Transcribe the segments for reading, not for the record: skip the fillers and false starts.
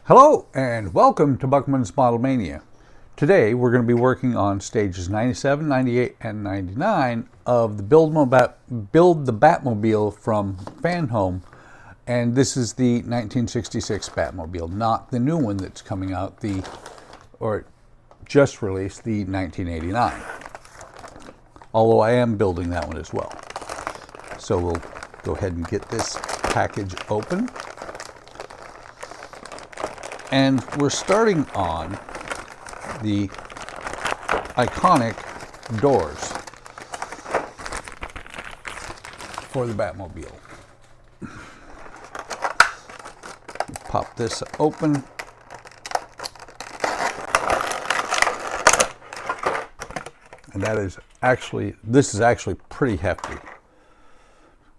Hello and welcome to Buckman's Model Mania. Today we're going to be working on stages 97, 98, and 99 of the Build the Batmobile from Fanhome. And this is the 1966 Batmobile, not the new one that's coming out, or just released, the 1989. Although I am building that one as well. So we'll go ahead and get this package open. And we're starting on the iconic doors for the Batmobile. Pop this open. And this is actually pretty hefty.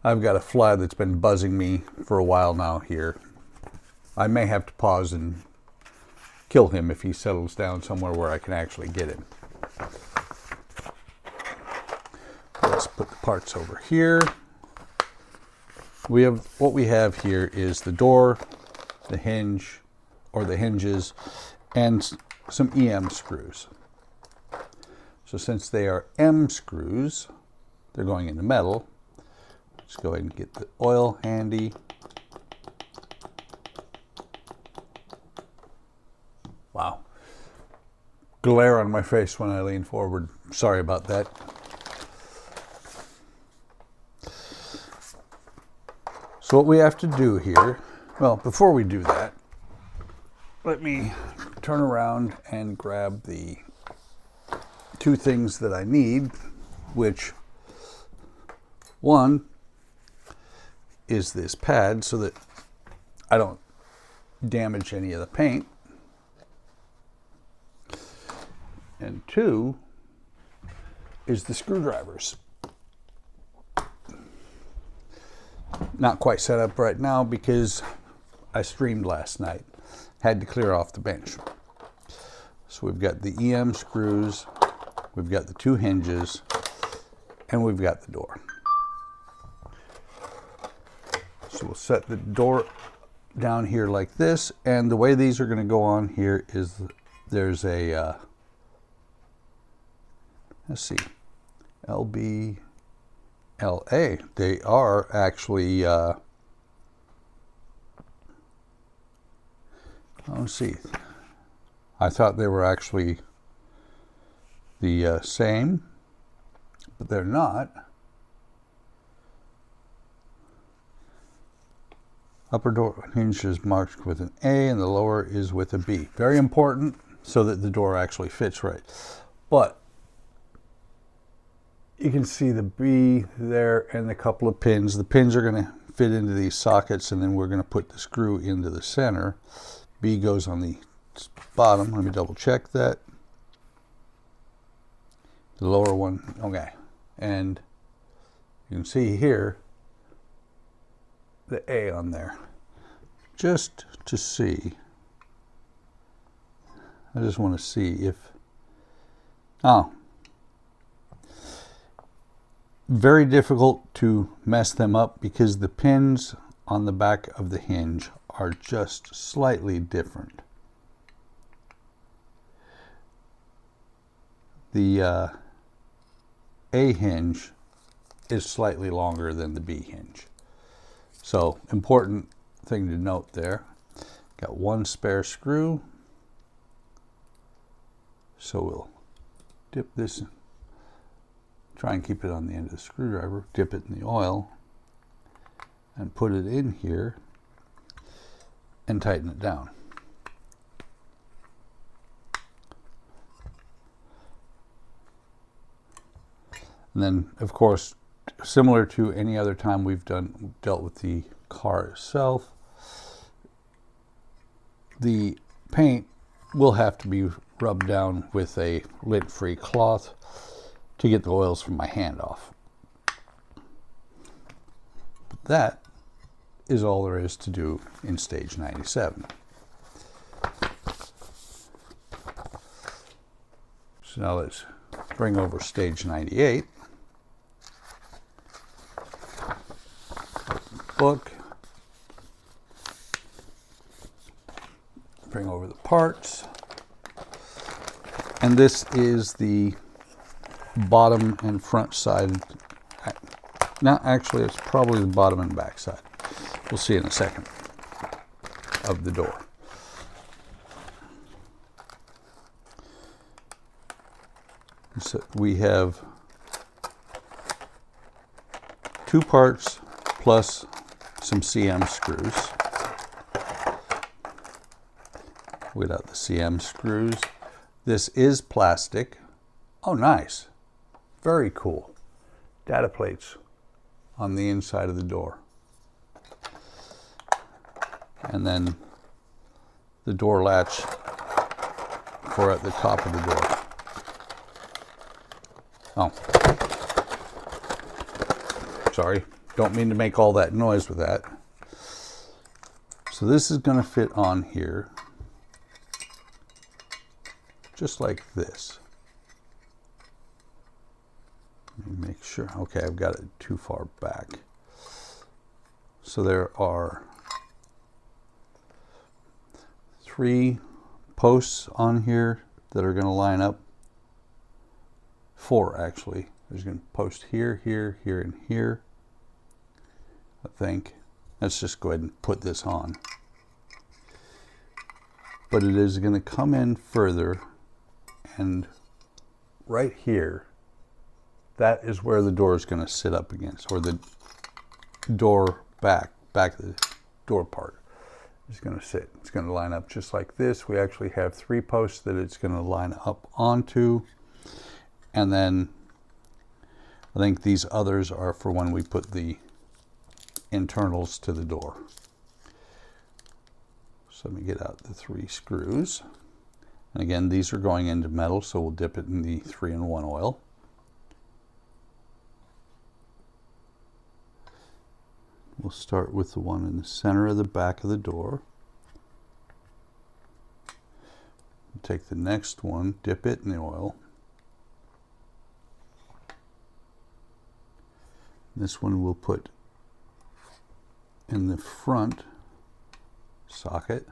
I've got a fly that's been buzzing me for a while now here. I may have to pause and kill him if he settles down somewhere where I can actually get him. Let's put the parts over here. What we have here is the door, the hinge, or the hinges, and some EM screws. So since they are M screws, they're going into metal. Let's go ahead and get the oil handy. Wow. Glare on my face when I lean forward. Sorry about that. So what we have to do here, well, before we do that, let me turn around and grab the two things that I need, which one is this pad so that I don't damage any of the paint. And two is the screwdrivers. Not quite set up right now because I streamed last night. Had to clear off the bench. So we've got the EM screws, we've got the two hinges, and we've got the door. So we'll set the door down here like this, and the way these are going to go on here is there's a let's see, LB, LA. They are actually, let's see. I thought they were actually the same, but they're not. Upper door hinge is marked with an A and the lower is with a B. Very important so that the door actually fits right. But you can see the B there and a couple of pins. The pins are going to fit into these sockets, and then we're going to put the screw into the center. B goes on the bottom. Let me double check that. The lower one, okay. And you can see here the A on there. Just to see, I just want to see if, very difficult to mess them up because the pins on the back of the hinge are just slightly different. The A hinge is slightly longer than the B hinge. So, important thing to note there. Got one spare screw. So we'll dip this, try and keep it on the end of the screwdriver, dip it in the oil, and put it in here and tighten it down. And then, of course, similar to any other time we've dealt with the car itself, the paint will have to be rubbed down with a lint-free cloth to get the oils from my hand off. But that is all there is to do in stage 97. So now let's bring over stage 98. Book. bring over the parts. And this is the bottom and front side. Now, actually, it's probably the bottom and back side. We'll see in a second of the door. So we have 2 parts plus some CM screws. Without the CM screws. This is plastic. Oh, nice. Very cool. Data plates on the inside of the door. And then the door latch for at the top of the door. Oh. Sorry. Don't mean to make all that noise with that. So this is going to fit on here. Just like this. Let me make sure. Okay, I've got it too far back. So there are 3 posts on here that are going to line up. 4 actually. There's going to post here, here, here, and here. I think. Let's just go ahead and put this on. But it is going to come in further, and right here, that is where the door is going to sit up against, or the door back of the door part is going to sit. It's going to line up just like this. We actually have 3 posts that it's going to line up onto, and then I think these others are for when we put the internals to the door. So let me get out the 3 screws. And again, these are going into metal, so we'll dip it in the 3-in-1 oil. We'll start with the one in the center of the back of the door. We'll take the next one, dip it in the oil. This one we'll put in the front socket,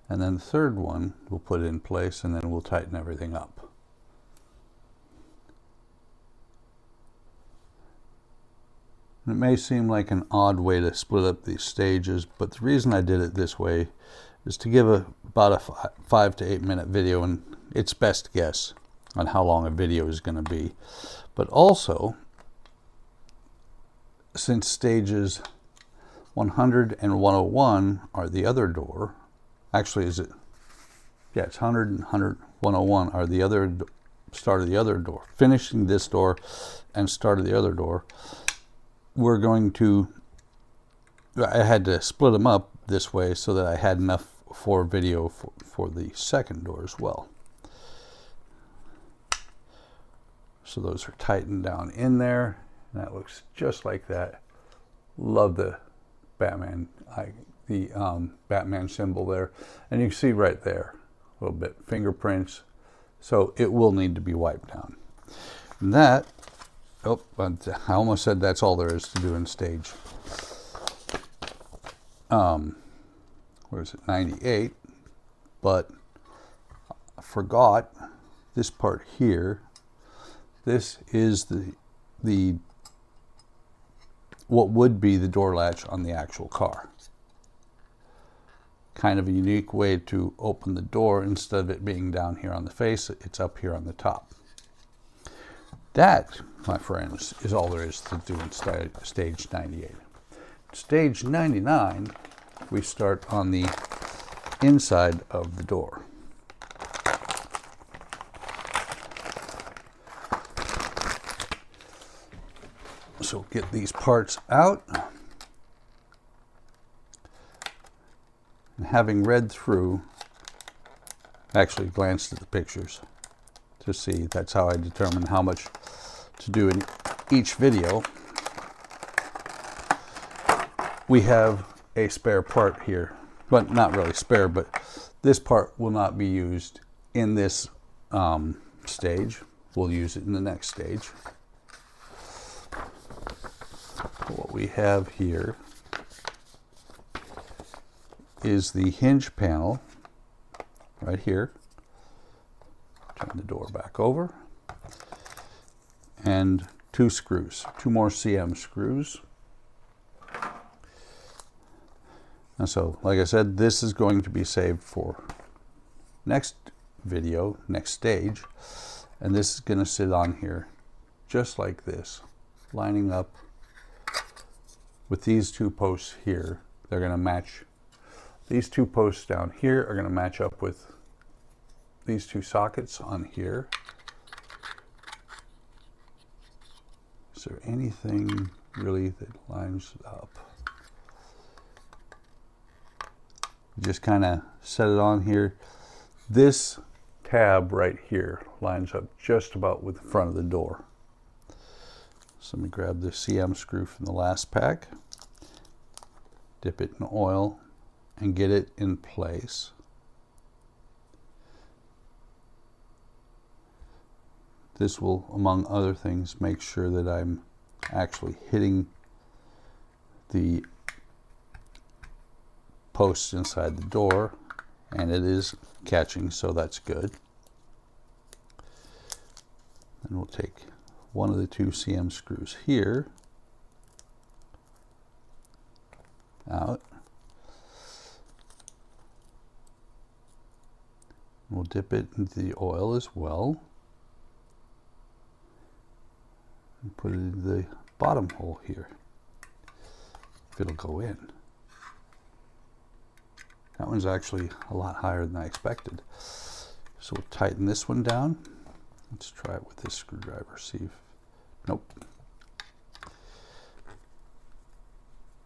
and then the third one we'll put in place, and then we'll tighten everything up. It may seem like an odd way to split up these stages, but the reason I did it this way is to give about a 5 to 8 minute video, and it's best guess on how long a video is going to be. But also, since stages 100 and 101 are the other door, actually is it, yeah, it's 100 and 101 are the other start of the other door, finishing this door and start of the other door. We're going to, I had to split them up this way so that I had enough for video for the second door as well. So those are tightened down in there, and that looks just like that. Love the Batman, Batman symbol there, and you can see right there a little bit fingerprints, so it will need to be wiped down. And that, oh, I almost said that's all there is to do in stage where is it, 98, but I forgot this part here. This is the what would be the door latch on the actual car. Kind of a unique way to open the door. Instead of it being down here on the face, it's up here on the top. That, my friends, is all there is to do in stage 98. Stage 99, we start on the inside of the door. So get these parts out. And having read through, actually glanced at the pictures to see, that's how I determine how much to do in each video. We have a spare part here, but not really spare, but this part will not be used in this stage. We'll use it in the next stage. What we have here is the hinge panel right here. Turn the door back over. And 2 screws, 2 more CM screws. And so, like I said, this is going to be saved for next video, next stage. And this is going to sit on here just like this, lining up with these 2 posts here. They're going to match. These 2 posts down here are going to match up with these 2 sockets on here. Is there anything really that lines up? Just kind of set it on here. This tab right here lines up just about with the front of the door. So let me grab the CM screw from the last pack, dip it in oil, and get it in place. This will, among other things, make sure that I'm actually hitting the posts inside the door, and it is catching, so that's good. Then we'll take one of the 2 CM screws here out. We'll dip it into the oil as well and put it in the bottom hole here, if it'll go in. That one's actually a lot higher than I expected. So we'll tighten this one down. Let's try it with this screwdriver, see if, nope.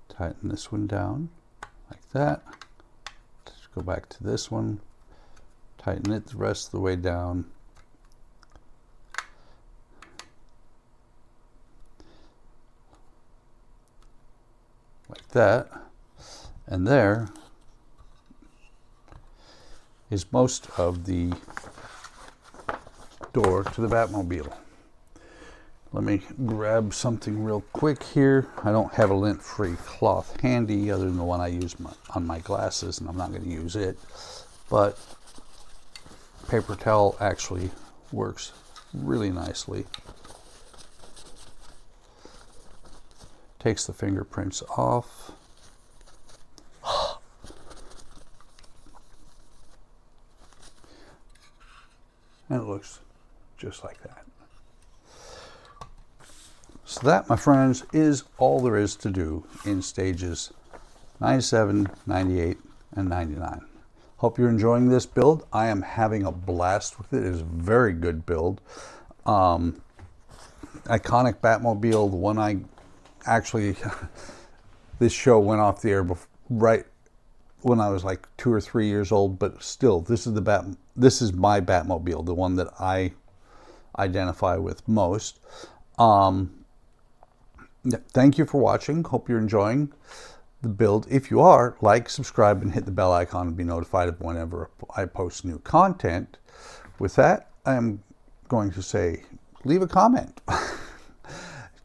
Tighten this one down like that. Let's go back to this one. Tighten it the rest of the way down. Like that. And there is most of the door to the Batmobile. Let me grab something real quick here. I don't have a lint-free cloth handy other than the one I use on my glasses, and I'm not going to use it. But paper towel actually works really nicely. Takes the fingerprints off. And it looks just like that. So that, my friends, is all there is to do in stages 97, 98, and 99. Hope you're enjoying this build. I am having a blast with it. It is a very good build. Iconic Batmobile, the one I actually, this show went off the air right when I was like 2 or 3 years old, but still, this is my Batmobile, the one that I identify with most. Thank you for watching. Hope you're enjoying the build. If you are, like, subscribe, and hit the bell icon to be notified of whenever I post new content. With that, I'm going to say, leave a comment.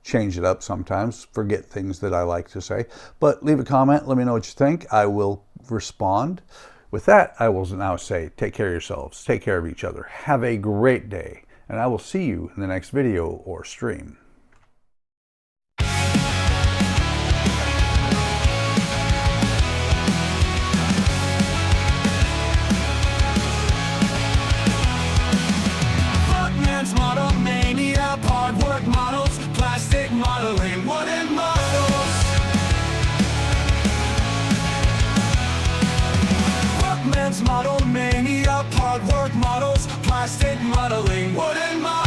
Change it up sometimes, forget things that I like to say, but leave a comment, let me know what you think. I will respond. With that, I will now say, take care of yourselves, take care of each other, have a great day, and I will see you in the next video or stream. Modeling wooden models, Workman's model mania, hard work models, plastic modeling wooden models.